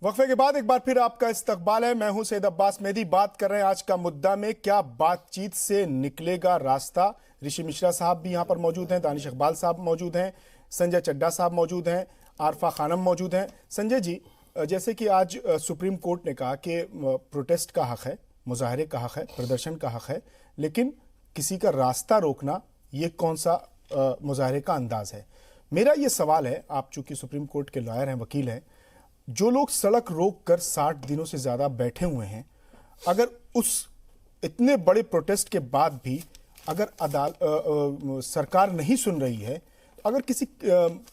वक्फे के बाद एक बार फिर आपका इस्तकबाल है। मैं हूं सैयद अब्बास मेहदी। बात कर रहे हैं आज का मुद्दा में, क्या बातचीत से निकलेगा रास्ता। ऋषि मिश्रा साहब भी यहां पर मौजूद हैं, दानिश इकबाल साहब मौजूद हैं, संजय चड्ढा साहब मौजूद हैं, आरफा खानम मौजूद हैं। संजय जी, जैसे कि आज सुप्रीम कोर्ट ने कहा कि प्रोटेस्ट का हक है, मुजाहरे का हक है, प्रदर्शन का हक है, लेकिन किसी का रास्ता रोकना ये कौन सा मुजाहरे का अंदाज है। मेरा ये सवाल है, आप चूंकि सुप्रीम कोर्ट के लॉयर हैं, वकील हैं, जो लोग सड़क रोक कर 60 दिनों से ज्यादा बैठे हुए हैं, अगर उस इतने बड़े प्रोटेस्ट के बाद भी अगर सरकार नहीं सुन रही है, अगर किसी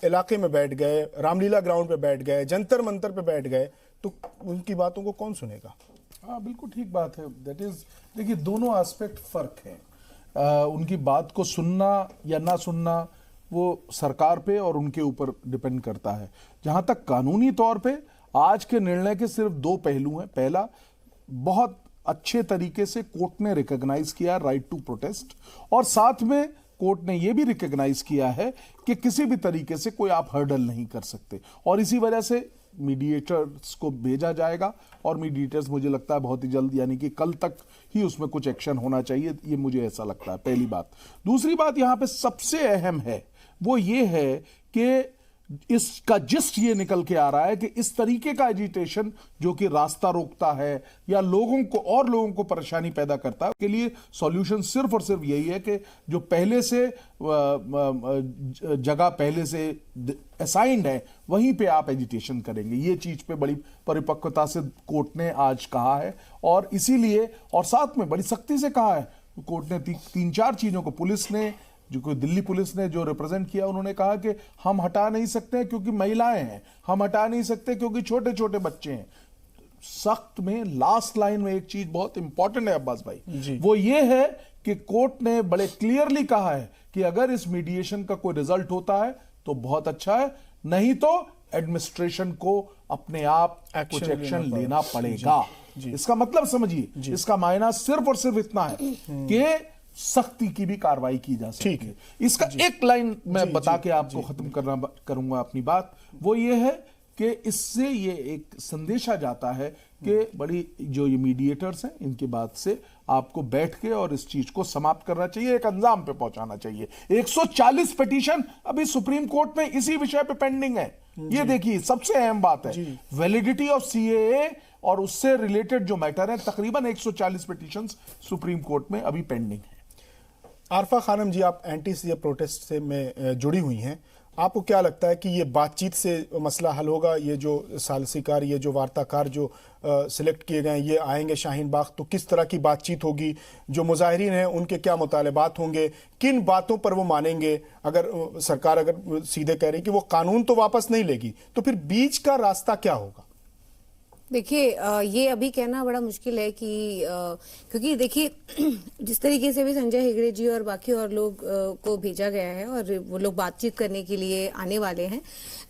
इलाके में बैठ गए, रामलीला ग्राउंड पे बैठ गए, जंतर मंतर पे बैठ गए, तो उनकी बातों को कौन सुनेगा। हाँ, बिल्कुल ठीक बात है। दैट इज, देखिए दोनों एस्पेक्ट फर्क है। उनकी बात को सुनना या ना सुनना वो सरकार पे और उनके ऊपर डिपेंड करता है। जहां तक कानूनी तौर पे आज के निर्णय के सिर्फ दो पहलू हैं। पहला, बहुत अच्छे तरीके से कोर्ट ने रिकॉग्नाइज किया राइट टू प्रोटेस्ट, और साथ में कोर्ट ने यह भी रिकॉग्नाइज किया है कि किसी भी तरीके से कोई आप हर्डल नहीं कर सकते, और इसी वजह से मीडिएटर्स को भेजा जाएगा, और मीडिएटर्स मुझे लगता है बहुत ही जल्द, यानी कि कल तक ही उसमें कुछ एक्शन होना चाहिए, ये मुझे ऐसा लगता है। पहली बात। दूसरी बात यहां पे सबसे अहम है वो ये है कि इसका जिस्ट ये निकल के आ रहा है कि इस तरीके का एजिटेशन जो कि रास्ता रोकता है या लोगों को परेशानी पैदा करता है, के लिए सॉल्यूशन सिर्फ और सिर्फ यही है कि जो पहले से जगह पहले से असाइंड है वहीं पे आप एजिटेशन करेंगे। ये चीज पे बड़ी परिपक्वता से कोर्ट ने आज कहा है, और इसीलिए और साथ में बड़ी सख्ती से कहा है कोर्ट ने। तीन चार चीजों को पुलिस ने, जो कोई दिल्ली पुलिस ने जो रिप्रेजेंट किया, उन्होंने कहा कि हम हटा नहीं सकते हैं क्योंकि महिलाएं हैं, हम हटा नहीं सकते क्योंकि छोटे छोटे बच्चे हैं। सख्त में लास्ट लाइन में एक चीज बहुत इंपॉर्टेंट है अब्बास भाई, वो ये है कि कोर्ट ने बड़े क्लियरली कहा है कि अगर इस मीडिएशन का कोई रिजल्ट होता है तो बहुत अच्छा है, नहीं तो एडमिनिस्ट्रेशन को अपने आप कुछ एक्शन लेना पड़ेगा। इसका मतलब समझिए, इसका मायना सिर्फ और सिर्फ इतना है कि सख्ती की भी कार्रवाई की जा सकती है। इसका एक लाइन मैं बता के आपको खत्म करूंगा अपनी बात, वो ये है कि इससे ये एक संदेशा जाता है कि बड़ी जो ये मीडिएटर्स हैं, इनकी बात से आपको बैठ के और इस चीज को समाप्त करना चाहिए, एक अंजाम पे पहुंचाना चाहिए। 140 पिटीशन अभी सुप्रीम कोर्ट में इसी विषय पे पेंडिंग है। ये देखिए सबसे अहम बात है, वैलिडिटी ऑफ सीएए और उससे रिलेटेड जो मैटर है, तकरीबन 140 पिटीशंस सुप्रीम कोर्ट में अभी पेंडिंग है। आरफा खानम जी, आप एंटी सीए प्रोटेस्ट से में जुड़ी हुई हैं, आपको क्या लगता है कि ये बातचीत से मसला हल होगा। ये जो सालिसीकार, ये जो वार्ताकार जो सिलेक्ट किए गए ये आएंगे शाहीन बाग, तो किस तरह की बातचीत होगी, जो मुजाहिरीन हैं उनके क्या मुतालबात होंगे, किन बातों पर वो मानेंगे। अगर सरकार अगर सीधे कह रही कि वो कानून तो वापस नहीं लेगी, तो फिर बीच का रास्ता क्या होगा। देखिए, ये अभी कहना बड़ा मुश्किल है कि क्योंकि देखिए जिस तरीके से भी संजय हेगड़े जी और बाकी और लोग को भेजा गया है और वो लोग बातचीत करने के लिए आने वाले हैं,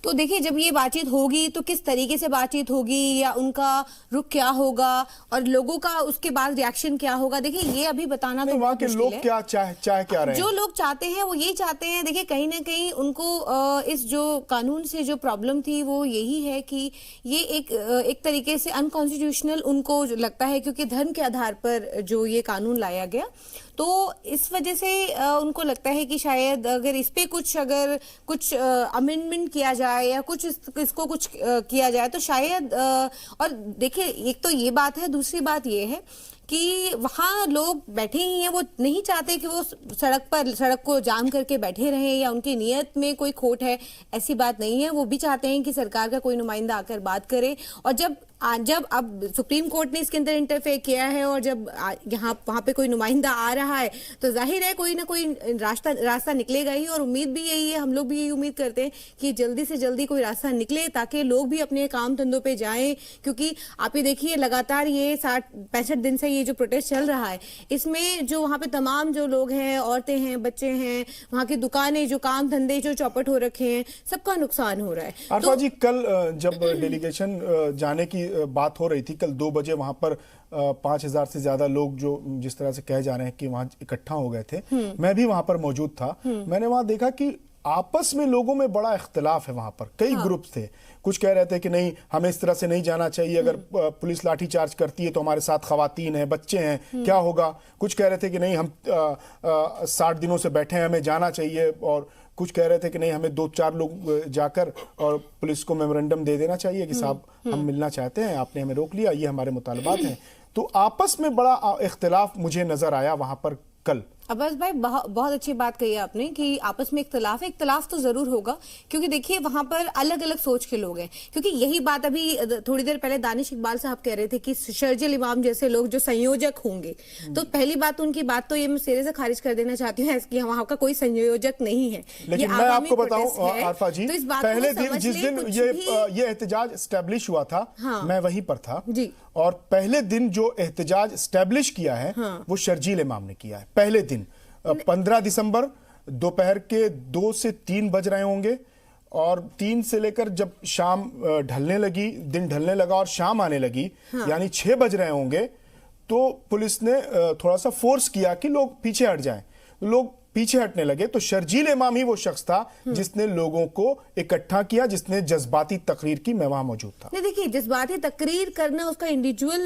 तो देखिए जब ये बातचीत होगी तो किस तरीके से बातचीत होगी या उनका रुख क्या होगा और लोगों का उसके बाद रिएक्शन क्या होगा, देखिए ये अभी बताना तो वहाँ के लोग क्या चाह क्या रहे हैं। जो लोग चाहते हैं वो यही चाहते हैं। देखिए कहीं ना कहीं उनको इस जो कानून से जो प्रॉब्लम थी वो यही है कि ये एक तरीके से अनकॉन्स्टिट्यूशनल उनको लगता है, क्योंकि धर्म के आधार पर जो ये कानून लाया गया, तो इस वजह से उनको लगता है कि शायद अगर इस पे कुछ अमेंडमेंट किया जाए या कुछ इसको कुछ किया जाए तो शायद और देखिए एक तो ये बात है, दूसरी बात ये है कि वहां लोग बैठे ही हैं, वो नहीं चाहते कि वो सड़क को जाम करके बैठे रहें या उनकी नीयत में कोई खोट है, ऐसी बात नहीं है। वो भी चाहते हैं कि सरकार का कोई नुमाइंदा आकर बात करे, और जब अब सुप्रीम कोर्ट ने इसके अंदर इंटरफेयर किया है और जब वहां पे कोई नुमाइंदा आ रहा है तो जाहिर है कोई ना कोई रास्ता निकलेगा ही, और उम्मीद भी यही है, हम लोग भी यही उम्मीद करते हैं कि जल्दी से जल्दी कोई रास्ता निकले ताकि लोग भी अपने काम धंधों पे जाएं। क्योंकि आप ये देखिए लगातार ये 65 दिन से ये जो प्रोटेस्ट चल रहा है, इसमें जो वहां पे तमाम जो लोग हैं, औरतें हैं, बच्चे हैं, वहां की दुकानें, जो काम धंधे जो चौपट हो रखे हैं, सबका नुकसान हो रहा है। आरफा जी, कल जब डेलीगेशन जाने की बात हो रही थी, कल 2 बजे वहां पर 5000 से ज्यादा लोग जो जिस तरह से कहे जा रहे हैं कि वहां इकट्ठा हो गए थे, मैं भी वहां पर मौजूद था। मैंने वहां देखा कि आपस में लोगों में बड़ा इख्तिलाफ है वहां पर, कई ग्रुप थे। कुछ कह रहे थे कि नहीं, हमें इस तरह से नहीं जाना चाहिए, अगर पुलिस लाठीचार्ज करती है तो हमारे साथ खवातीन हैं, बच्चे हैं, क्या होगा। कुछ कह रहे थे कि नहीं, हम 60 दिनों से बैठे हैं, हमें जाना चाहिए। और कुछ कह रहे थे कि नहीं, हमें 2-4 लोग जाकर और पुलिस को मेमोरेंडम दे देना चाहिए कि साहब हम मिलना चाहते हैं, आपने हमें रोक लिया, ये हमारे मुतालबात हैं। तो आपस में बड़ा इख्तिलाफ मुझे नजर आया वहां पर कल। अब्बास भाई बहुत अच्छी बात कही आपने कि आपस में इख्तलाफ तो जरूर होगा, क्योंकि देखिए वहां पर अलग अलग सोच के लोग हैं। क्योंकि यही बात अभी थोड़ी देर पहले दानिश इकबाल साहब कह रहे थे कि शर्जील इमाम जैसे लोग जो संयोजक होंगे, तो पहली बात उनकी बात तो ये मैं सिरे से खारिज कर देना चाहती हूँ कि वहां का कोई संयोजक नहीं है। लेकिन मैं आपको बताऊं आरफा जी, पहले दिन जिस दिन ये एहतजाज एस्टेब्लिश हुआ था, मैं वहीं पर था जी। और पहले दिन जो एहतजाज एस्टेब्लिश किया है वो शर्जील इमाम ने किया है। पहले दिन 15 दिसंबर दोपहर के 2 से 3 बज रहे होंगे, और 3 से लेकर जब शाम ढलने लगी, दिन ढलने लगा और शाम आने लगी, यानी 6 बज रहे होंगे, तो पुलिस ने थोड़ा सा फोर्स किया कि लोग पीछे हट जाएं। लोग पीछे हटने लगे तो शर्जील इमाम ही वो शख्स था जिसने लोगों को इकट्ठा किया, जिसने जज्बाती तकरीर की। मैं वहां मौजूद था। नहीं, देखिए जज्बाती तकरीर करना उसका इंडिविजुअल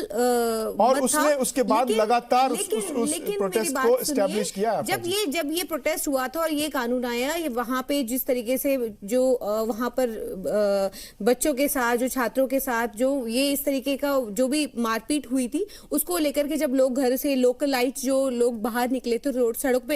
और उसने उसके बाद लगातार उस प्रोटेस्ट को एस्टैब्लिश किया। जब ये प्रोटेस्ट हुआ था और ये कानून आया, ये वहां पे जिस तरीके से जो वहां पर बच्चों के साथ, जो छात्रों के साथ जो ये इस तरीके का जो भी मारपीट हुई थी, उसको लेकर के जब लोग घर से लोकलाइट जो लोग बाहर निकले थे,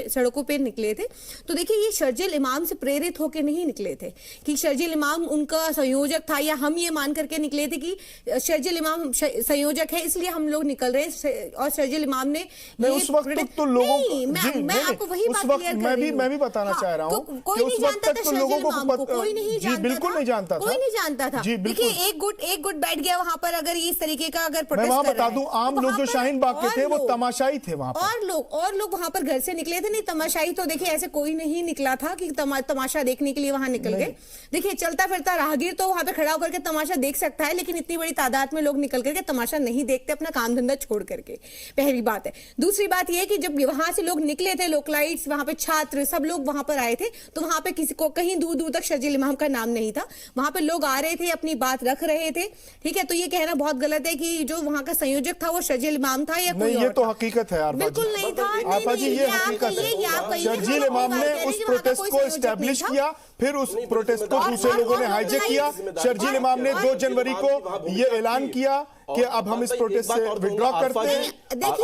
सड़कों पे निकले थे, तो देखिए ये शर्जील इमाम से प्रेरित होकर नहीं निकले थे कि शर्जील इमाम उनका संयोजक था, या हम ये मान करके निकले थे कि शर्जील इमाम संयोजक है इसलिए हम लोग निकल रहे हैं और शर्जील इमाम ने उस वक्त तो लोगों को, मैं आपको वही बात क्लियर कर रही हूं। मैं भी बताना चाह रहा हूं, कोई नहीं जानता था शर्जील इमाम को, कोई नहीं जानता, बिल्कुल नहीं जानता था, कोई नहीं जानता था। देखिए एक गुट बैठ गया वहां पर, अगर इस तरीके का अगर प्रोटेस्ट मैं वहां बता दूं, आम लोग जो शाहीन बाग के थे वो तमाशाई थे वहां पर, और लोग वहां पर घर से निकले थे। नहीं, तमाशाई तो देखिए ऐसे कोई नहीं निकला था कि तमाशा देखने के लिए वहां निकल गए। देखिए चलता फिरता राहगीर तो वहां पे खड़ा होकर के तमाशा देख सकता है, लेकिन इतनी बड़ी तादाद में लोग निकल करके तमाशा नहीं देखते अपना काम धंधा छोड़ करके, पहली बात है। दूसरी बात यह कि जब वहां से लोग निकले थे, लोकलाइट्स, वहां पे छात्र, सब लोग वहां पर आए थे, तो वहां पे किसी को कहीं दूर दूर तक शर्जील इमाम का नाम नहीं था। वहां पे लोग आ रहे थे, अपनी बात रख रहे थे, ठीक है। तो ये कहना बहुत गलत है कि जो वहां का संयोजक था वो शर्जील इमाम था या कोई और। ये तो हकीकत है यार, बिल्कुल नहीं था। ये हकीकत है। शर्जील इमाम ने उस प्रोटेस्ट को एस्टैब्लिश किया, फिर उस प्रोटेस्ट को दूसरे लोगों ने हाईजैक किया। शर्जील इमाम ने 2 जनवरी को ये ऐलान किया कि अब हम इस प्रोटेस्ट से विड्रॉ करते हैं।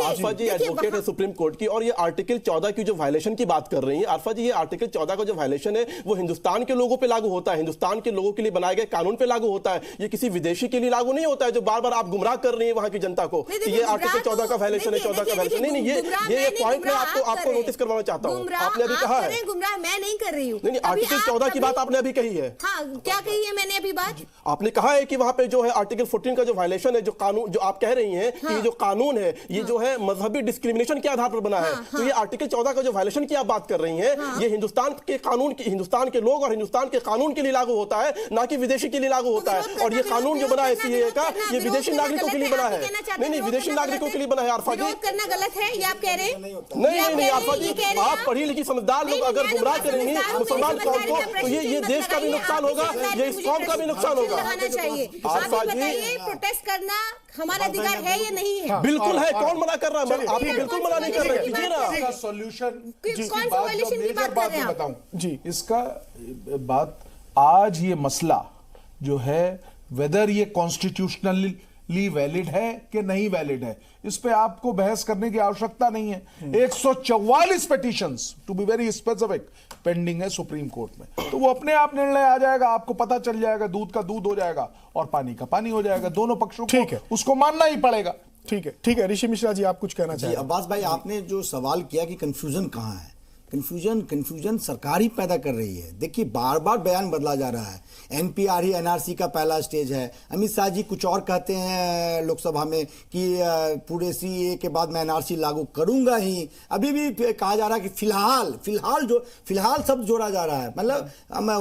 आरफा जी एडवोकेट है सुप्रीम कोर्ट की, और ये आर्टिकल 14 की जो वायलेशन की बात कर रही है आरफा जी, ये आर्टिकल 14 का जो वायलेशन है वो हिंदुस्तान के लोगों पे लागू होता है, हिंदुस्तान के लोगों के लिए बनाए गए कानून पे लागू होता है। ये किसी विदेशी के लिए लागू नहीं होता है, जो बार बार आप गुमराह कर रही है वहां की जनता को। ये आर्टिकल 14 का वायलेशन है, 14 का वायलेशन नहीं, ये पॉइंट मैं आपको नोटिस करवाना चाहता हूँ। आपने अभी कहा है, गुमराह मैं नहीं कर रही हूँ। नहीं, आर्टिकल 14 की बात आपने अभी कही है। हाँ, क्या कही है मैंने अभी बात? आपने कहा है कि वहां पे जो है आर्टिकल 14 का जो वायलेशन है, जो कानून जो आप कह रही हैं कि ये जो कानून है ये जो है मजहबी डिस्क्रिमिनेशन के आधार पर बना है। तो ये आर्टिकल 14 का जो वायलेशन की आप बात कर रही हैं, ये हिंदुस्तान के कानून की, हिंदुस्तान के लोग और हिंदुस्तान के कानून के लिए लागू होता है, ना कि विदेशी के लिए लागू होता है। और ये कानून जो बना है सीएए का, ये विदेशी नागरिकों के लिए बना है। नहीं, विदेशी नागरिकों के लिए बना है। आरफा जी करना गलत है ये आप कह रहे हैं? नहीं आरफा जी, आप पढ़ी लिखी समझदार लोग अगर गुमराह करेंगे मुसलमान कौम को, तो ये देश का भी नुकसान होगा, ये इस कौम का भी नुकसान होगा। आरफा जी, प्रोटेस्ट करना हमारा अधिकार है या नहीं है? बिल्कुल है, कौन मना कर रहा है? आप बिल्कुल मना नहीं कर रहे। कीजिए ना सॉल्यूशन। कौन सा वायलेशन की बात कर रहे हैं आप? बताऊं जी, इसका बात आज ये मसला जो है वेदर ये कॉन्स्टिट्यूशनली वैलिड है कि नहीं वैलिड है, इस पे आपको बहस करने की आवश्यकता नहीं है। 144 petitions to be very specific pending है सुप्रीम कोर्ट में, तो वो अपने आप निर्णय आ जाएगा, आपको पता चल जाएगा, दूध का दूध हो जाएगा और पानी का पानी हो जाएगा। दोनों पक्षों को उसको मानना ही पड़ेगा। ठीक है। ऋषि मिश्रा जी, आप कुछ कहना चाहिए? अब्बास भाई, आपने जो सवाल किया कि कंफ्यूजन कहाँ है, कंफ्यूजन सरकार ही पैदा कर रही है। देखिए बार बार बयान बदला जा रहा है। एनपीआर ही एनआरसी का पहला स्टेज है। अमित शाह जी कुछ और कहते हैं लोकसभा में कि पूरे सीए के बाद मैं एनआरसी लागू करूंगा ही। अभी भी कहा जा रहा है कि फिलहाल शब्द जोड़ा जा रहा है, मतलब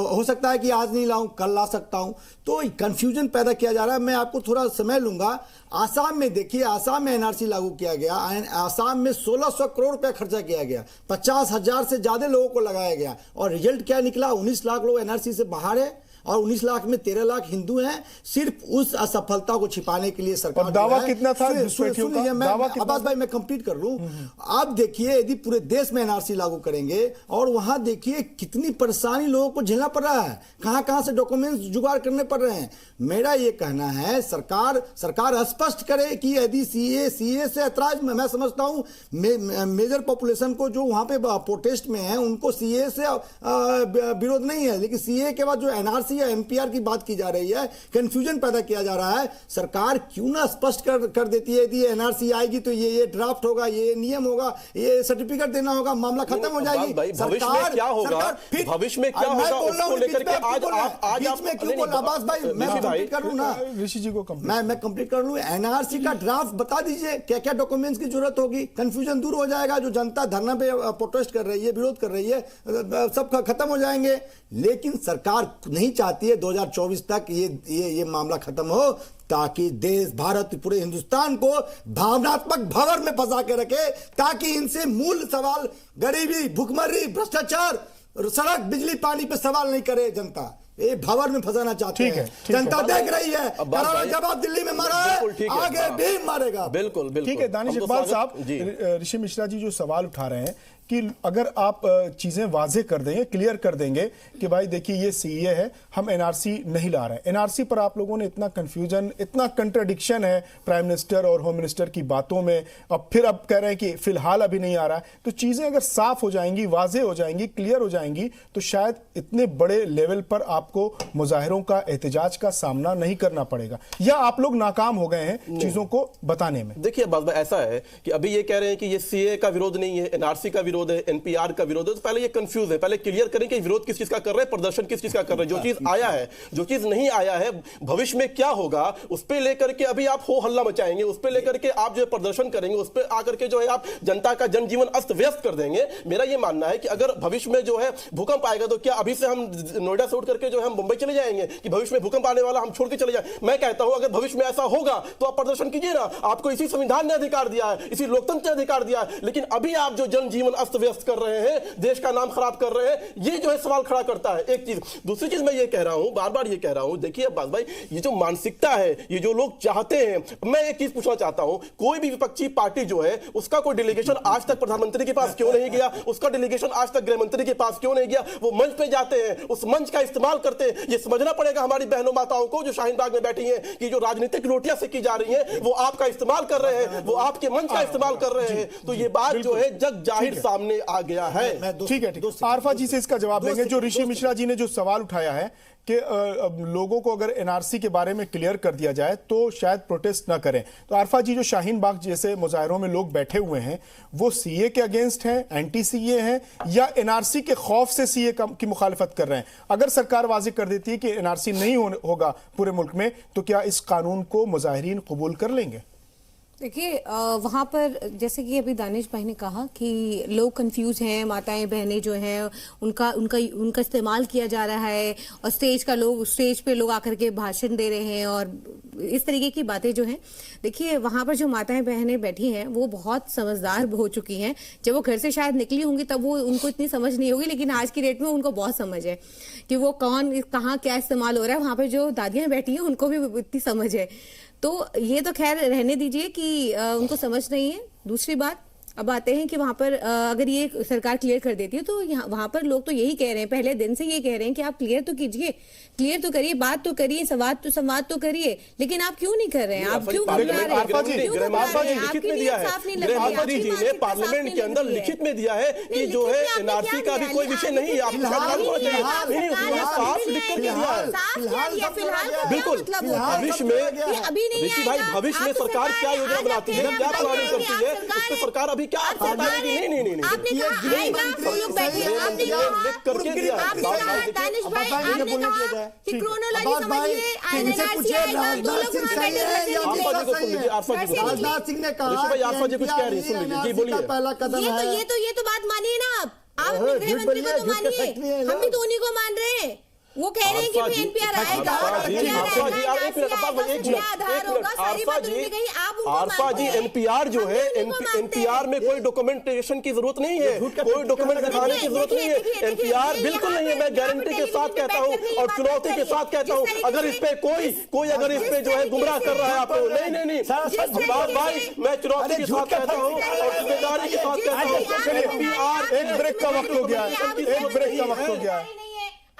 हो सकता है कि आज नहीं लाऊं, कल ला सकता हूं। तो कंफ्यूजन पैदा किया जा रहा है। मैं आपको थोड़ा समय लूंगा। आसाम में देखिए, आसाम में एनआरसी लागू किया गया, आसाम में 1600 करोड़ रुपया खर्चा किया गया, 50,000 10,000 से ज्यादा लोगों को लगाया गया और रिजल्ट क्या निकला? 19 लाख लोग एनआरसी से बाहर है और 19 लाख में 13 लाख हिंदू हैं। सिर्फ उस असफलता को छिपाने के लिए सरकार और दावा कितना था? अब्बास भाई मैं कंप्लीट कर लूं। आप देखिए यदि पूरे देश में एनआरसी लागू करेंगे और वहां देखिए कितनी परेशानी लोगों को झेलना पड़ रहा है, कहां से डॉक्यूमेंट्स जुगाड़ करने पड़ रहे हैं। मेरा ये कहना है सरकार स्पष्ट करे कि यदि सीए से ऐतराज मैं समझता हूं मेजर पॉपुलेशन को जो वहां पे प्रोटेस्ट में है उनको सीए से विरोध नहीं है, लेकिन सीए के बाद जो एनआरसी या एनपीआर की बात की जा रही है, कंफ्यूजन पैदा किया जा रहा है। सरकार क्यों ना स्पष्ट कर देती है यदि एनआरसी आएगी तो ये ड्राफ्ट होगा, ये नियम होगा, ये सर्टिफिकेट देना होगा, मामला खत्म हो जाएगी। भविष्य में क्या होगा, भविष्य में क्या होगा उसको लेकर के आज आप में क्यों बोल? अब्बास भाई मैं कंप्लीट कर लूं ना, ऋषि जी को मैं कंप्लीट कर लूं। एनआरसी का ड्राफ्ट बता दीजिए क्या क्या डॉक्यूमेंट्स की जरूरत होगी, कंफ्यूजन दूर हो जाएगा। जो जनता धरना पे प्रोटेस्ट कर रही है, विरोध कर रही है, सब खत्म हो जाएंगे। लेकिन सरकार नहीं चाहती है 2024 तक ये मामला खत्म हो, ताकि देश भारत पूरे हिंदुस्तान को भावनात्मक भंवर में फंसा के रखे, ताकि इनसे मूल सवाल गरीबी, भुखमरी, भ्रष्टाचार, सड़क, बिजली, पानी पे सवाल नहीं करे जनता। ये भंवर में फंसाना चाहते हैं। जनता देख रही है, करारा जवाब दिल्ली में मारा है, आगे भी मारेगा। बिल्कुल ठीक है। दानिश इकबाल साहब, ऋषि मिश्रा जी जो सवाल उठा रहे हैं कि अगर आप चीजें वाजे कर देंगे, क्लियर कर देंगे कि भाई देखिए ये सीए है, हम एनआरसी नहीं ला रहे हैं। एनआरसी पर आप लोगों ने इतना कंफ्यूजन, इतना कंट्राडिक्शन है प्राइम मिनिस्टर और होम मिनिस्टर की बातों में, और फिर अब कह रहे हैं कि फिलहाल अभी नहीं आ रहा है। तो चीजें अगर साफ हो जाएंगी, वाजे हो जाएंगी, क्लियर हो जाएंगी, तो शायद इतने बड़े लेवल पर आपको मुजाहिरों का, एहतजाज का सामना नहीं करना पड़ेगा। या आप लोग नाकाम हो गए हैं चीजों को बताने में? देखिए बात ऐसा है कि अभी ये कह रहे हैं कि ये सीए का विरोध नहीं है, एनआरसी का विरोध है, एनपीआर का विरोध है। तो पहले ये कंफ्यूज है, पहले क्लियर करें कि विरोध किस चीज का कर रहे हैं, प्रदर्शन किस चीज का कर रहे हैं। जो चीज आया है, जो चीज नहीं आया है, भविष्य में क्या होगा उस पे लेकर के अभी आप हो हल्ला मचाएंगे, उस पे लेकर के आप जो प्रदर्शन करेंगे, उस पे आकर के जो है आप जनता का जनजीवन अस्त व्यस्त कर देंगे। मेरा ये मानना है कि अगर भविष्य में जो है भूकंप आएगा तो क्या अभी से हम नोएडा से उठ करके जो है हम मुंबई चले जाएंगे कि भविष्य में भूकंप आने वाला, हम छोड़ के चले जाए? मैं कहता हूं अगर भविष्य में ऐसा होगा तो आप प्रदर्शन कीजिए ना, आपको इसी संविधान ने अधिकार दिया है, इसी लोकतंत्र ने अधिकार दिया है। लेकिन अभी आप जो जनजीवन अस्त व्यस्त कर रहे हैं, देश का नाम खराब कर रहे हैं, ये जो है सवाल खड़ा करता है। एक चीज। दूसरी चीज मैं ये कह रहा हूं, बार बार ये कह रहा हूं, देखिए अब्बास भाई, ये जो मानसिकता है, ये जो लोग चाहते हैं, मैं एक चीज पूछना चाहता हूं, कोई भी विपक्षी पार्टी जो है उसका कोई डेलीगेशन आज तक प्रधानमंत्री के पास क्यों नहीं गया? उसका डेलीगेशन आज तक गृह मंत्री के पास क्यों नहीं गया? वो मंच पे जाते हैं, उस मंच का इस्तेमाल करते हैं। ये समझना पड़ेगा हमारी बहनों माताओं को जो शाहीन बाग में बैठी हैं कि जो राजनीतिक रोटियां सेकी जा रही हैं, वो आपका इस्तेमाल कर रहे हैं, वो आपके मंच का इस्तेमाल कर रहे हैं। तो ये बात जो है जग जाहिर सामने आ गया है। ठीक है। आरफा जी से इसका जवाब देंगे। जो ऋषि मिश्रा जी ने जो सवाल उठाया है कि लोगों को अगर एनआरसी के बारे में क्लियर कर दिया जाए तो शायद प्रोटेस्ट ना करें, तो आरफा जी जो शाहीन बाग जैसे मुजाहिरों में लोग बैठे हुए हैं, वो सीए के अगेंस्ट हैं, एंटी सीए हैं, या एनआरसी के खौफ से सीए की मुखालिफत कर रहे हैं? अगर सरकार वाज़ेह कर देती है कि एनआरसी नहीं होगा पूरे मुल्क में, तो क्या इस कानून को मुजाहिरीन कबूल कर लेंगे? देखिए वहाँ पर जैसे कि अभी दानिश भाई ने कहा कि लोग कंफ्यूज हैं, माताएं बहनें जो हैं उनका इस्तेमाल किया जा रहा है, और स्टेज पे लोग आकर के भाषण दे रहे हैं और इस तरीके की बातें जो हैं। देखिए वहाँ पर जो माताएं बहनें बैठी हैं वो बहुत समझदार हो चुकी हैं। जब वो घर से शायद निकली होंगी तब वो उनको इतनी समझ नहीं होगी, लेकिन आज की डेट में उनको बहुत समझ है कि वो कहाँ क्या इस्तेमाल हो रहा है। वहाँ पर जो दादियाँ बैठी हैं उनको भी इतनी समझ है। तो ये तो खैर रहने दीजिए कि उनको समझ नहीं है। दूसरी बात, अब आते हैं कि वहाँ पर अगर ये सरकार क्लियर कर देती है तो वहाँ पर लोग तो यही कह रहे हैं, पहले दिन से ये कह रहे हैं कि आप क्लियर तो कीजिए, क्लियर तो करिए, बात तो करिए, संवाद तो करिए, लेकिन आप क्यों नहीं कर रहे हैं? आप क्यों पार्लियामेंट के अंदर लिखित में दिया है कि जो है एनआरसी का भी कोई विषय नहीं है। बिल्कुल भविष्य में ऋषि भाई, भविष्य में सरकार क्या योजना बनाती है, क्या प्लानिंग करती है, उस पर सरकार अभी क्या बताएगी? नहीं आपने कहा आएगा, लोग बैठे हैं, आपने कहा कि क्रोनोलॉजी समझिए, एनआरसी आएगा, दो लोग वहां बैठे हैं। राजनाथ सिंह ने कहा ये तो बात मानिए ना आप अपने गृह मंत्री को तो मानिए, हम भी तो उन्हीं को मान रहे हैं। वो कह रहे हैं कि एनपीआर आएगा, आरफा जी एनपीआर जो है, एनपीआर में कोई डॉक्यूमेंटेशन की जरूरत नहीं है, कोई डॉक्यूमेंट दिखाने की जरूरत नहीं है, एनपीआर बिल्कुल नहीं है। मैं गारंटी के साथ कहता हूं और चुनौती के साथ कहता हूं, अगर इस पे कोई अगर इस पे जो है गुमराह कर रहा है आपको, नहीं अब्बास भाई, मैं चुनौती के साथ कहता हूं और जिम्मेदारी के साथ कहता हूं, एनपीआर। एक ब्रेक का वक्त हो गया है, एक ब्रेक का वक्त हो गया है,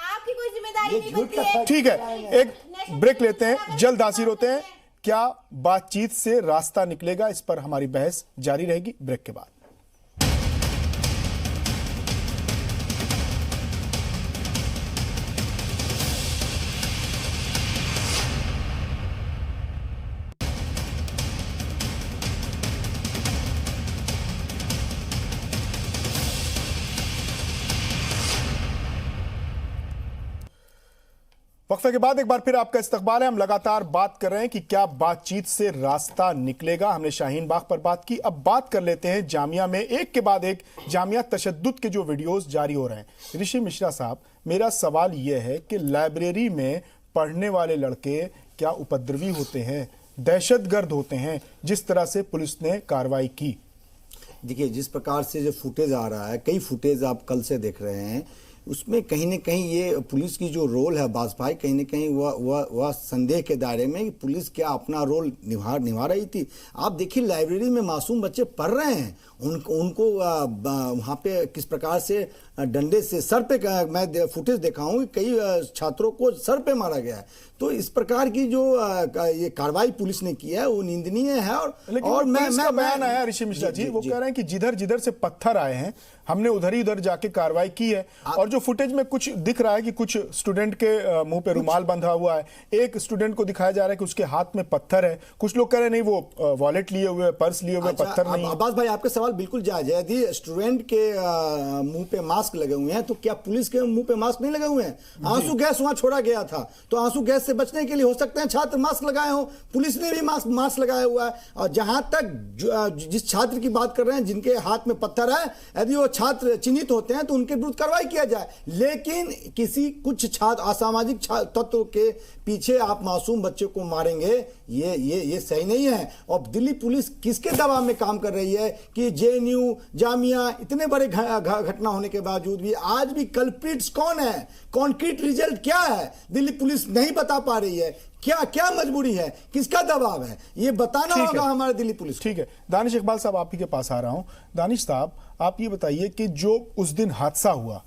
आपकी कोई जिम्मेदारी नहीं बनती है। ठीक है, एक ब्रेक लेते हैं, जल्द हाजिर होते हैं। क्या बातचीत से रास्ता निकलेगा, इस पर हमारी बहस जारी रहेगी ब्रेक के बाद। वक्फे के बाद एक बार फिर आपका इस्तकबाल है। हम लगातार बात कर रहे हैं कि क्या बातचीत से रास्ता निकलेगा। हमने शाहीन बाग पर बात की, अब बात कर लेते हैं जामिया में एक के बाद एक जामिया तशद्दुद के जो वीडियोस जारी हो रहे हैं। ऋषि मिश्रा साहब, मेरा सवाल यह है कि लाइब्रेरी में पढ़ने वाले लड़के क्या उपद्रवी होते हैं, दहशतगर्द होते हैं, जिस तरह से पुलिस ने कार्रवाई की? देखिए, जिस प्रकार से जो फुटेज आ रहा है, कई फुटेज आप कल से देख रहे हैं, उसमें कहीं न कहीं ये पुलिस की जो रोल है अब्बास भाई, कहीं न कहीं वह संदेह के दायरे में कि पुलिस क्या अपना रोल निभा रही थी। आप देखिए, लाइब्रेरी में मासूम बच्चे पढ़ रहे हैं, उनको वहाँ पे किस प्रकार से डंडे से सर पे, मैं फुटेज देखा हूँ, कई छात्रों को सर पे मारा गया है। तो इस प्रकार की जो ये कार्रवाई पुलिस ने की है वो निंदनीय है। और मैं बयान आया ऋषि मिश्रा जी, वो कह रहे हैं कि जिधर से पत्थर आए हैं हमने उधर ही उधर जाके कार्रवाई की है। और जो फुटेज में कुछ दिख रहा है कि कुछ स्टूडेंट के मुंह पे रुमाल बंधा हुआ है, एक स्टूडेंट को दिखाया जा रहा है कि उसके हाथ में पत्थर है, कुछ लोग कह रहे हैं नहीं वो वॉलेट लिए हुए, पर्स लिए हुए, पत्थर नहीं। अब्बास भाई, आपका सवाल बिल्कुल जायज है। यदि स्टूडेंट के मुंह पे मास्क लगे हुए हैं तो क्या पुलिस के मुंह पे मास्क नहीं लगे हुए हैं? आंसू गैस वहां छोड़ा गया था, तो आंसू गैस से बचने के लिए हो सकते हैं छात्र मास्क लगाए हो, पुलिस ने भी मास्क लगाया हुआ है। और जहां तक जिस छात्र की बात कर रहे हैं जिनके हाथ में पत्थर है, यदि वो छात्र चिन्हित होते हैं तो उनके विरुद्ध कार्रवाई किया जाए। लेकिन कुछ छात्र असामाजिक तत्व के पीछे आप मासूम बच्चे को मारेंगे, ये सही नहीं है। और दिल्ली पुलिस किसके दबाव में काम कर रही है कि जेएनयू, जामिया, इतने बड़े घटना होने के बावजूद भी आज भी कल्प्रिट्स कौन है, कॉन्क्रीट रिजल्ट क्या है, दिल्ली पुलिस नहीं बता पा रही है। क्या मजबूरी है, किसका दबाव है, ये बताना होगा हमारे दिल्ली पुलिस। ठीक है, दानिश इकबाल साहब आप ही के पास आ रहा हूं। दानिश साहब, आप ये बताइए कि जो उस दिन हादसा हुआ,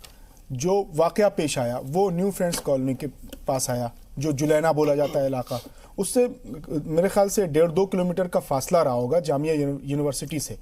जो वाकया पेश आया, वो न्यू फ्रेंड्स कॉलोनी के पास आया, जो जुलैना बोला जाता है इलाका, उससे मेरे ख्याल से 1.5-2 किलोमीटर का फासला रहा होगा जामिया यूनिवर्सिटी से।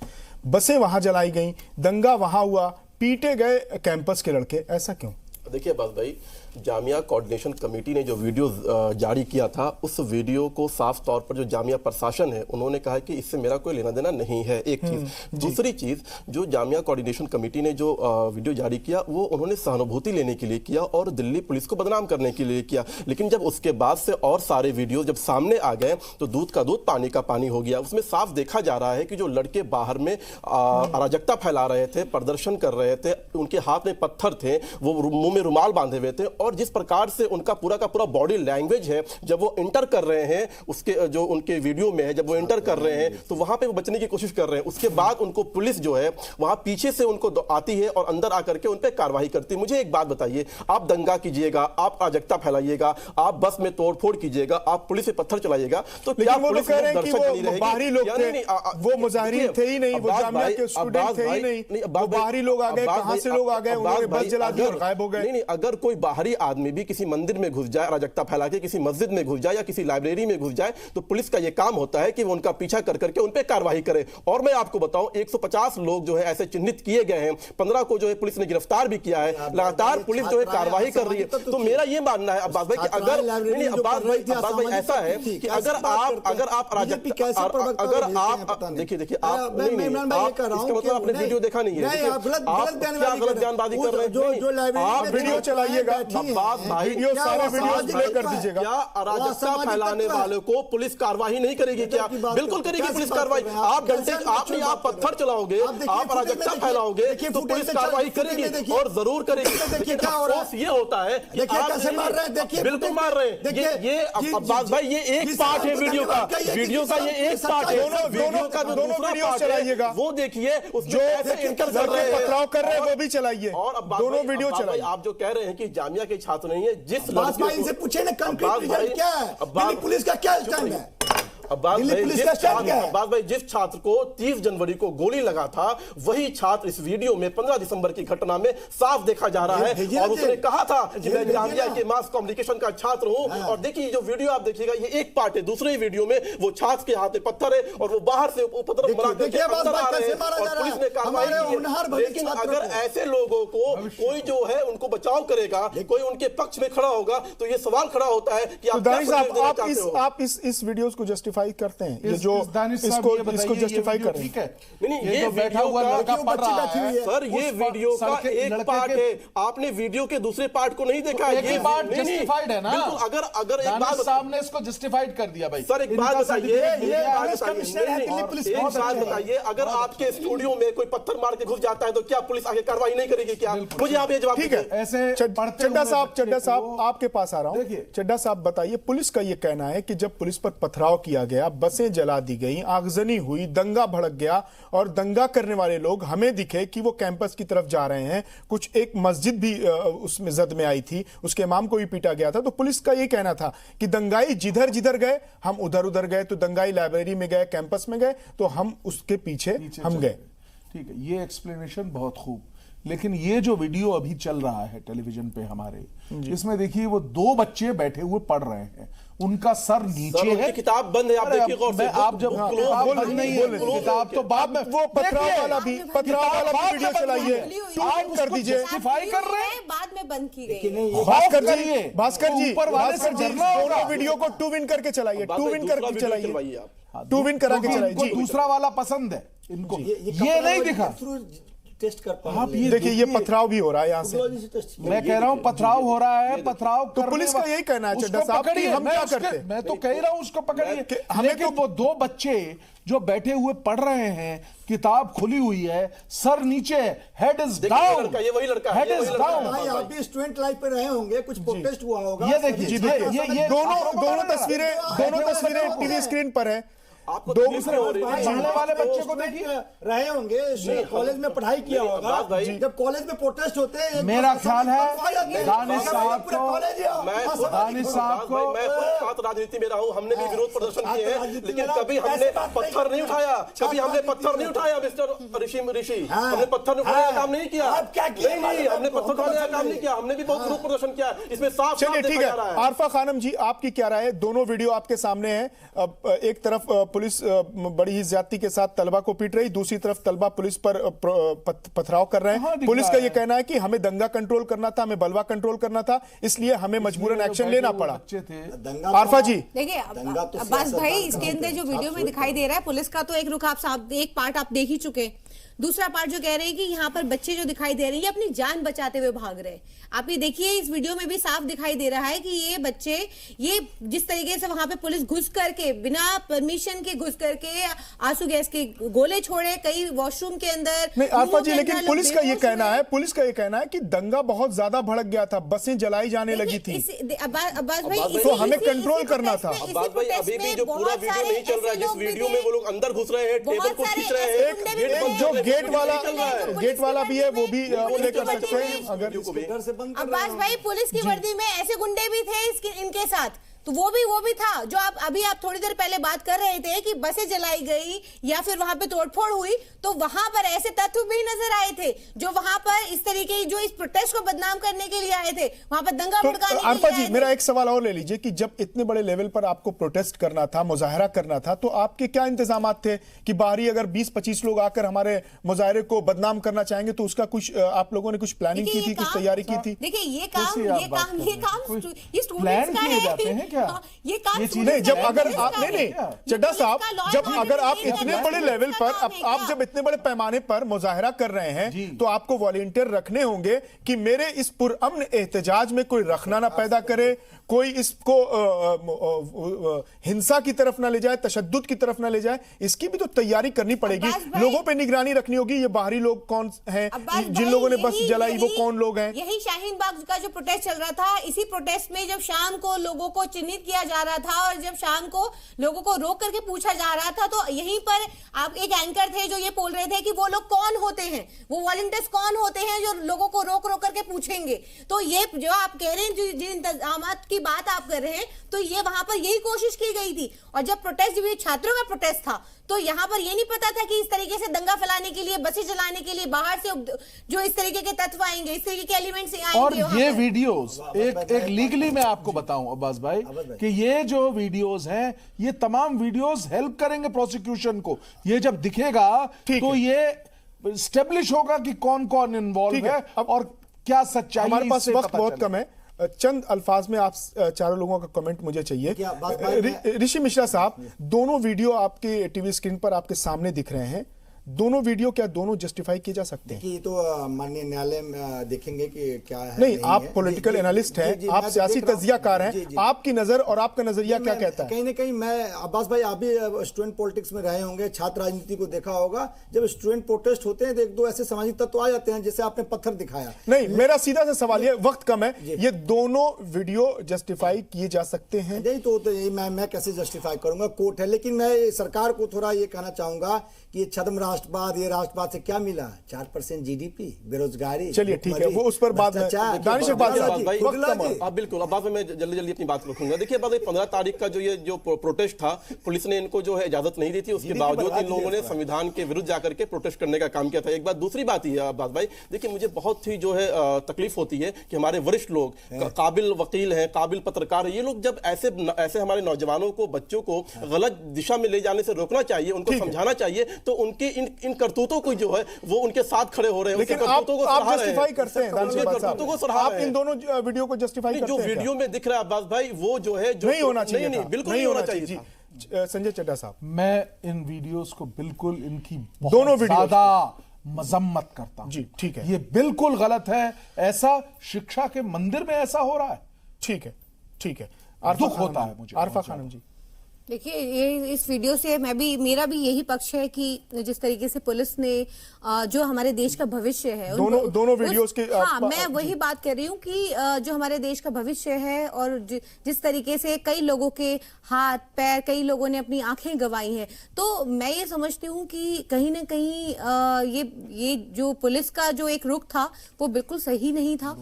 बसें वहां जलाई गई, दंगा वहां हुआ, पीटे गए कैंपस के लड़के, ऐसा क्यों? देखिए अब्बास भाई, जामिया कोऑर्डिनेशन कमेटी ने जो वीडियो जारी किया था, उस वीडियो को साफ तौर पर जो जामिया प्रशासन है उन्होंने कहा कि इससे मेरा कोई लेना देना नहीं है, एक चीज। दूसरी चीज, जो जामिया कोऑर्डिनेशन कमेटी ने जो वीडियो जारी किया वो उन्होंने सहानुभूति लेने के लिए किया और दिल्ली पुलिस को बदनाम करने के लिए किया। लेकिन जब उसके बाद से और सारे वीडियो जब सामने आ गए तो दूध का दूध पानी का पानी हो गया। उसमें साफ देखा जा रहा है कि जो लड़के बाहर में अराजकता फैला रहे थे, प्रदर्शन कर रहे थे, उनके हाथ में पत्थर थे, वो मुंह में रुमाल बांधे हुए थे, और जिस प्रकार से उनका पूरा का पूरा बॉडी लैंग्वेज है जब वो इंटर कर रहे हैं, उसके जो उनके वीडियो में है, जब वो इंटर कर रहे हैं तो वहां पे वो बचने की कोशिश कर रहे हैं। उसके बाद उनको पुलिस जो है वहां पीछे से उनको आती है और अंदर आकर के उन पे कार्रवाई करती है। मुझे एक बात बताइए, आप दंगा कीजिएगा, आप अराजकता फैलाइएगा, आप बस में तोड़फोड़ कीजिएगा, आप पुलिस पे पत्थर चलाइएगा, तो क्या पुलिस दर्शक नहीं रहेगी? बाहरी लोग थे, वो मुजाहिरीन थे ही नहीं, वो जामिया के स्टूडेंट थे ही नहीं, वो बाहरी लोग आ गए, कहां से लोग आ गए, उन्होंने बस जला दी और गायब हो गए। नहीं, अगर कोई बाहरी आदमी भी किसी मंदिर में घुस जाए, अराजकता फैला के किसी मस्जिद में घुस जाए या किसी लाइब्रेरी में घुस जाए, तो पुलिस का यह काम होता है कि वो उनका पीछा कर करके उन पे कार्रवाई करे। और मैं आपको बताऊं, 150 लोग जो है ऐसे चिन्हित किए गए हैं, 15 को जो है पुलिस ने गिरफ्तार भी किया है, लगातार पुलिस जो है कार्रवाई कर रही है। तो मेरा यह मानना है अब्बास भाई कि अगर अब्बास भाई ऐसा है कि अगर आप देखिए आप इसका मतलब आपने वीडियो देखा नहीं है, आप क्या गलत बयानबाजी कर रहे हैं। आप वीडियो चलाइएगा, नहीं अब्बास है। भाई, वीडियो क्या सारे वो वीडियो सामाजिक प्ले तत्व कर है? दीजिएगा। क्या अराजकता सामाजिक फैलाने तत्व है। वालों को पुलिस कार्रवाई नहीं करेगी क्या? की बात बिल्कुल कर रहे हैं। करेगी कैसी पुलिस बात कार्रवाई। कर रहे हैं? आप डंडे कैसे आप नहीं, आप बात कर रहे पत्थर हैं? चलाओगे, आप देखिए, आप फुटेज में अराजकता देखिए, फैलाओगे देखिए, तो फुटेज पुलिस में कार्रवाई फुटेज में करेगी देखिए। और जरूर करेगी। देखिए लेकिन क्या हो रहा है? अफसोस ये होता है कि देखिए आप कैसे मार रहे हैं, देखिए बिल्कुल फुटेज मार रहे हैं। देखिए, ये अब्बास भाई, ये एक पार्ट है वीडियो का, वीडियो का ये एक पार्ट है। वीडियो का जो दोनों दूसरा वीडियो पार्ट है चलाइएगा। वो देखिए, उसमें जो कैसे इंटर कर रहे हैं, पथराव कर रहे हैं वो भी चलाइए। और अब्बास दोनों भाई, वीडियो अब्बास भाई, चलाइए। आप जो कह रहे हैं कि जामिया के छात्र नहीं है, जिस अब्बास लड़के भाई को- इनसे पूछे ना कंक्रीट अब्बास भाई, रिजल्ट क्या है, अब्बास- दिल्ली पुलिस का क्या स्टैंड है? अब्बास दिल्ली भाई, पुलिस जिस का स्टैंड छात्र- क्या है? अब्बास भाई, जिस छात्र को 30 जनवरी को गोली लगा था, वही छात्र इस वीडियो में 15 दिसंबर की घटना में साफ देखा जा रहा है। भेजिए और ना उसने जी। कहा था कि ये मैं भेजिए जामिया ना। के मास कम्युनिकेशन का छात्र हूं। और देखिए जो वीडियो आप देखिएगा, ये एक पार्ट है। दूसरे वीडियो में वो छात्र के हाथ में पत्थर है और वो बाहर से उपद्रव देखिए, मना करके देखिए अब्बास अंदर भाई आ रहे कैसे हैं मारा और जा रहा पुलिस है। ने कार्रवाई हमारे की होनहार है। भले लेकिन छात्रों अगर को। ऐसे लोगों को कोई जो है उनको बचाव करेगा, कोई उनके पक्ष में खड़ा होगा, तो ये सवाल खड़ा होता है कि तो आप क्या दानिश संदेश साहब, देना आप चाहते हो? आप इस वीडियोस को जस्टिफाई करते हैं? ये इस जो दानिश साहब इसको ये बताइए, इसको ये जस्टिफाई वीडियो कर रहे ठीक हैं। है? नहीं, ये ये जो बैठा वीडियो हुआ का- लड़का पढ़ रहा बच्ची बैठी हुई है, है। सर, ये उस वीडियो का लड़के एक के- पार्ट है। आपने वीडियो के दूसरे पार्ट को नहीं देखा। एक ही ये पार्ट नहीं, नहीं, जस्टिफाइड है ना? बिल्कुल। अगर एक दानिश बात साहब ने इसको जस्टिफाइड कर दिया भाई। सर, एक इनका बात बताइए, सर्टिफिकेट ये मिल गया। बात पुलिस बताइए, कमिश्नर है, नहीं, दिल्ली नहीं, पुलिस एक बहुत बात अच्छे हैं। बताइए, अगर आपके स्टूडियो में कोई पत्थर मार के घुस जाता है तो क्या पुलिस आगे कार्रवाई नहीं करेगी क्या? मुझे आप ये जवाब ठीक है, दीजिए। ऐसे पढ़ते चड्डा हुए साहब, बच्चे चड्डा साहब को- आपके पास आ रहा हूं। देखिए। चड्डा साहब बताइए, पुलिस का ये कहना है कि जब पुलिस पर पथराव किया गया, बसें जला दी गई, आगजनी हुई, दंगा भड़क गया और दंगा करने वाले लोग हमें दिखे कि वो कैंपस की तरफ जा रहे हैं। कुछ एक मस्जिद भी उसमें जद में आई थी, उसके इमाम को भी पीटा गया था। तो पुलिस का ये कहना था कि दंगाई जिधर जिधर गए हम उधर उधर गए, तो दंगाई लाइब्रेरी में गए, कैंपस में गए, तो हम उसके पीछे हम चले गए। ठीक है, ये एक्सप्लेनेशन बहुत खूब। लेकिन ये जो वीडियो अभी चल रहा है टेलीविजन पे हमारे, इसमें देखिए वो दो बच्चे बैठे हुए पढ़ रहे हैं, उनका सर नीचे सर, है। उनकी किताब बंद है, आप अरे देखिए गौर से। आप जब बुक किताब क्लोज बंद नहीं है, किताब तो बाद में वो पथराव देखिए, वाला भी वीडियो चलाइए, आप कर दीजिए। जस्टिफाई कर रहे हैं। बाद में बंद की लेकिन गई नहीं, ये भास्कर करिए। जी, भास्कर जी, ऊपर वाले भास्कर से जी, डरना होगा। दोनों वीडियो को टू विन करके चलाइए, बात टू भाई, विन दूसरा करके वीडियो चलाइए, चलवाइए आप। टू विन करा के क्योंकि चलाइए इनको जी। दूसरा वाला पसंद है इनको, ये कपड़ा नहीं वाली दिखा। के थ्रू टेस्ट कर पा आप रहे हैं। ये देखिए, ये पथराव भी हो रहा है यहाँ से। टेक्नोलॉजी से टेस्ट किया। मैं कह रहा हूं पथराव हो रहा है, पथराव तो करने पुलिस का वा- यही कहना है, उसको चड्डा साहब, कि पकड़िए, हम मैं क्या उसके- करते? मैं तो कह रहा हूं उसको पकड़िए। हमें लेकिन तो- वो दो बच्चे जो बैठे हुए पढ़ रहे हैं, किताब खुली हुई है, सर नीचे, हेड इज देखिए, डाउन, ये लड़का, ये वही लड़का है, हेड ये इज वही लड़का है। डाउन। भाई आप भी स्टूडेंट लाइफ पे रहे होंगे, कुछ प्रोटेस्ट हुआ होगा। ये देखिए, सभी जी, छात्र देखिए, ऐसा ये दोनों आपको दोनों पता है। तस्वीरें टीवी स्क्रीन पर है। आपको दो तकलीफ नहीं हो रही है? पढ़ने वाले बच्चे को देखिए देखिए। रहे होंगे, कॉलेज में पढ़ाई किया नहीं, होगा। अब्बास भाई। जब कॉलेज में प्रोटेस्ट होते हैं, मेरा ख्याल है दानिश साहब पूरे को- कॉलेज ही आओ। मैं खुद- दानिश साहब को- मैं खुद छात्र राजनीति में रहा हूं, हमने भी विरोध प्रदर्शन किए हैं, राजनीति लेकिन में कभी ऐसे हमने बात नहीं पत्थर नहीं करते। उठाया, कभी हमने राजनीति पत्थर नहीं में- उठाया मिस्टर ऋषि। हाँ, हमने पत्थर उठाने का हाँ। काम नहीं किया। आप क्या किए? नहीं, नहीं, हमने पत्थर उठाने का काम नहीं किया, हमने भी बहुत विरोध प्रदर्शन किया। इसमें साफ साफ चलिए, ठीक देखा है। जा रहा है। आरफा खानम जी, आपकी क्या राय है? दोनों वीडियो आपके सामने हैं। अब एक तरफ पुलिस बड़ी ही ज्यादती के साथ तलबा को पीट रही, दूसरी तरफ तलबा पुलिस पर पथराव कर रहे कहाँ हैं। दिख पुलिस रहा का है? ये कहना है कि हमें दंगा कंट्रोल करना था, हमें बलवा कंट्रोल करना था, इसलिए हमें मजबूरन एक्शन लेना पड़ा। बच्चे थे। दंगा आरफा जी, देखिए दंगा तो अब्बास सियासत भाई, का इसके काम अंदर है। जो आप वीडियो में सोच दिखाई दे रहा है, पुलिस का तो एक रुख आप एक पार्ट आप देख ही चुके। दूसरा पार्ट जो कह रहे हैं कि यहाँ पर बच्चे जो दिखाई दे रहे हैं, ये अपनी जान बचाते हुए भाग रहे हैं। आप ये देखिए, इस वीडियो में भी साफ दिखाई दे रहा है कि ये बच्चे, ये जिस तरीके से वहां पे पुलिस घुस करके, बिना परमिशन के घुस करके आंसू गैस के गोले छोड़े, कई वॉशरूम के अंदर। नहीं आरफा जी, मुंह के लेकिन अंदर पुलिस का ये बेहोश कहना हुए। है, पुलिस का ये कहना है कि दंगा बहुत ज्यादा भड़क गया था, बसें जलाई जाने लगी थी। अब्बास भाई, तो हमें कंट्रोल करना था। अब्बास भाई, अभी भी जो पूरा वीडियो नहीं चल रहा है, जिस वीडियो में वो लोग अंदर घुस रहे हैं, टेबल को खींच रहे हैं, जो गेट वाला भी है वो भी प्ले कर सकते हैं अगर घर से बंद कर रहे अब्बास हो। भाई, पुलिस की वर्दी में ऐसे गुंडे भी थे इनके साथ, तो वो भी था जो आप थोड़ी देर पहले बात कर रहे थे कि बसें जलाई गई या फिर वहां पे तोड़फोड़ हुई, तो वहां पर ऐसे तत्व भी नजर आए थे जो वहां पर इस तरीके, जो इस प्रोटेस्ट को बदनाम करने के लिए आए थे, वहां पर दंगा तो भड़काने के आरफा लिए जी, आए थे। मेरा एक सवाल और ले लीजिए कि जब इतने बड़े लेवल पर आपको प्रोटेस्ट करना था, मुजाहरा करना था, तो आपके क्या इंतजाम थे कि बाहरी अगर 20-25 लोग आकर हमारे मुजाहरे को बदनाम करना चाहेंगे तो उसका कुछ आप लोगों ने कुछ प्लानिंग की थी, कुछ तैयारी की थी? देखिए, ये कैसे आप बात काम कर रहे हैं? कोई ये प्लान स्टूडेंट्स का किए जाते है। हैं क्या? ये काम चीज़ नहीं, जब पुलिस अगर का आप है। नहीं ये चड्डा साहब, पुलिस का law जब and अगर order आप नहीं इतने करना, बड़े पुलिस लेवल का पर काम है आप क्या? जब इतने बड़े पैमाने पर मुजाहरा कर रहे हैं तो आपको वॉलंटियर रखने होंगे कि मेरे इस पुरअमन एहतजाज में कोई रखना ना पैदा करे, कोई इसको हिंसा की तरफ ना ले जाए, तशद्दुद की तरफ ना ले जाए। इसकी भी तो तैयारी करनी पड़ेगी, अब्बास भाई, लोगों पे निगरानी रखनी होगी। ये बाहरी लोग कौन हैं, अब्बास जिन भाई, लोगों ने बस यही- जलाई वो यही- कौन लोग हैं? यही शाहीन बाग का जो प्रोटेस्ट चल रहा था, इसी प्रोटेस्ट में जब शाम को लोगों को चिन्हित किया जा रहा था और जब शाम को लोगों को रोक करके पूछा जा रहा था, तो यहीं पर आप एक एंकर थे जो ये बोल रहे थे कि वो लोग कौन होते हैं, वो वॉलंटियर्स कौन होते हैं जो लोगों को रोक रोक करके पूछेंगे। तो ये जो आप कह रहे हैं, जिन इंतजामात की बात आप कर रहे हैं, तो ये वहां पर यही कोशिश की गई थी। और जब प्रोटेस्ट, जब ये छात्रों का प्रोटेस्ट था, तो यहाँ पर ये नहीं पता था कि इस तरीके से दंगा फैलाने के लिए, बसें चलाने के लिए बाहर से जो इस तरीके के तत्व आएंगे, इस तरीके के एलिमेंट्स आएंगे। और वहाँ ये पर। वीडियोस एक लीगली मैं आपको बताऊं अब्बास भाई कि ये जो वीडियोस हैं, ये तमाम वीडियोस हेल्प करेंगे प्रोसिक्यूशन को। ये जब दिखेगा तो ये स्टेब्लिश होगा कि कौन कौन इन्वॉल्व है और क्या सच्चाई। हमारे पास वक्त बहुत कम है, चंद अल्फाज में आप चारों लोगों का कमेंट मुझे चाहिए। ऋषि मिश्रा साहब, दोनों वीडियो आपके टीवी स्क्रीन पर आपके सामने दिख रहे हैं, दोनों वीडियो क्या दोनों जस्टिफाई किए जा सकते हैं? कि तो माननीय न्यायालय में देखेंगे कि क्या है। नहीं, आप पॉलिटिकल एनालिस्ट हैं, आप सियासी तज्जियाकार हैं, आपकी नजर और आपका नजरिया क्या कहता है? कहीं ना कहीं मैं, अब्बास भाई आप भी स्टूडेंट पॉलिटिक्स में रहे होंगे, छात्र राजनीति को देखा होगा। जब स्टूडेंट प्रोटेस्ट होते हैं तो एक दो ऐसे सामाजिक तत्व आ जाते हैं, जैसे आपने पत्थर दिखाया। नहीं, मेरा सीधा सा सवाल ये, वक्त कम है, ये दोनों वीडियो जस्टिफाई किए जा सकते हैं? नहीं तो यही मैं कैसे जस्टिफाई करूंगा, कोर्ट है। लेकिन मैं सरकार को थोड़ा ये कहना चाहूंगा कि ये छद्म राष्ट्रवाद, ये राष्ट्रवाद से क्या मिला? 4% जीडीपी, बेरोजगारी। चलिए ठीक है, वो उस पर बात है। दानिश इकबाल साहब, बिल्कुल, अब बाद में मैं जल्दी जल्दी अपनी बात रखूंगा। देखिए, बाद 15 तारीख का जो प्रोटेस्ट था, पुलिस ने इनको जो है इजाजत नहीं दी थी, उसके बावजूद इन लोगों ने संविधान के विरुद्ध जाकर के प्रोटेस्ट करने का काम किया था। एक बात, दूसरी बात ही है अब्बास भाई, देखिए मुझे बहुत ही जो है तकलीफ होती है कि हमारे वरिष्ठ लोग, काबिल वकील हैं, काबिल पत्रकार हैं, ये लोग जब ऐसे हमारे नौजवानों को, बच्चों को गलत दिशा में ले जाने से रोकना चाहिए, उनको समझाना चाहिए, तो उनके इन करतूतों को जो है वो उनके साथ खड़े हो रहे हैं। लेकिन आप जस्टिफाई करते हैं, आप इन दोनों वीडियो को जस्टिफाई करते हैं? जो वीडियो में दिख रहा है अब्बास भाई, वो जो है नहीं होना चाहिए, नहीं, बिल्कुल नहीं होना चाहिए। संजय चड्ढा साहब, मैं इन वीडियोस को बिल्कुल, इनकी दोनों वीडियो ज्यादा मजम्मत करता हूं। जी ठीक है, ये बिल्कुल गलत है। ऐसा शिक्षा के मंदिर में ऐसा हो रहा है। ठीक है, ठीक है। दुख होता है मुझे। आरफा खानम जी, देखिए, ये इस वीडियो से मेरा भी यही पक्ष है कि जिस तरीके से पुलिस ने जो हमारे देश का भविष्य है, दोनों वीडियोस के हाँ, मैं वही बात कर रही हूँ कि जो हमारे देश का भविष्य है और जिस तरीके से कई लोगों के हाथ पैर, कई लोगों ने अपनी आंखें गंवाई हैं, तो मैं ये समझती हूँ कि कहीं ना कहीं ये जो पुलिस का जो एक रुख था वो बिल्कुल सही नहीं था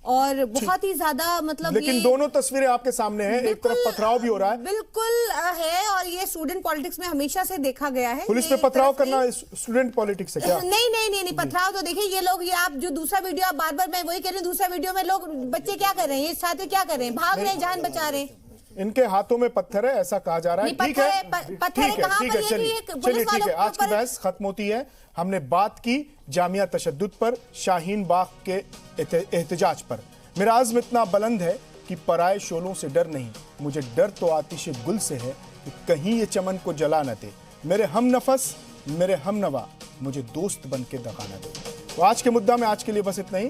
और बहुत ही ज्यादा, मतलब लेकिन दोनों तस्वीरें आपके सामने हैं, एक तरफ पथराव भी हो रहा है, बिल्कुल है, और ये स्टूडेंट पॉलिटिक्स में हमेशा से देखा गया है। पुलिस पे पथराव करना स्टूडेंट पॉलिटिक्स है क्या? नहीं, पथराव तो देखिए, ये लोग, ये आप जो दूसरा वीडियो, आप बार बार मैं वही कह रही हूँ, दूसरा वीडियो में लोग, बच्चे क्या कर रहे हैं, ये छात्र क्या कर रहे हैं, भाग रहे हैं, जान बचा रहे हैं। इनके हाथों में पत्थर है, ऐसा कहा जा रहा है। ठीक है, चलिए ठीक है, आज की बहस खत्म होती है। हमने बात की जामिया तशद्दुद पर, शाहीन बाग के एहतजाज पर। मेरा आज़्म इतना बुलंद है कि पराए शोलों से डर नहीं, मुझे डर तो आतिश गुल से है कि कहीं ये चमन को जला न दे। मेरे हम नफस, मेरे हम नवा, मुझे दोस्त बन के दगा न दे। तो आज के मुद्दा में आज के लिए बस इतना ही।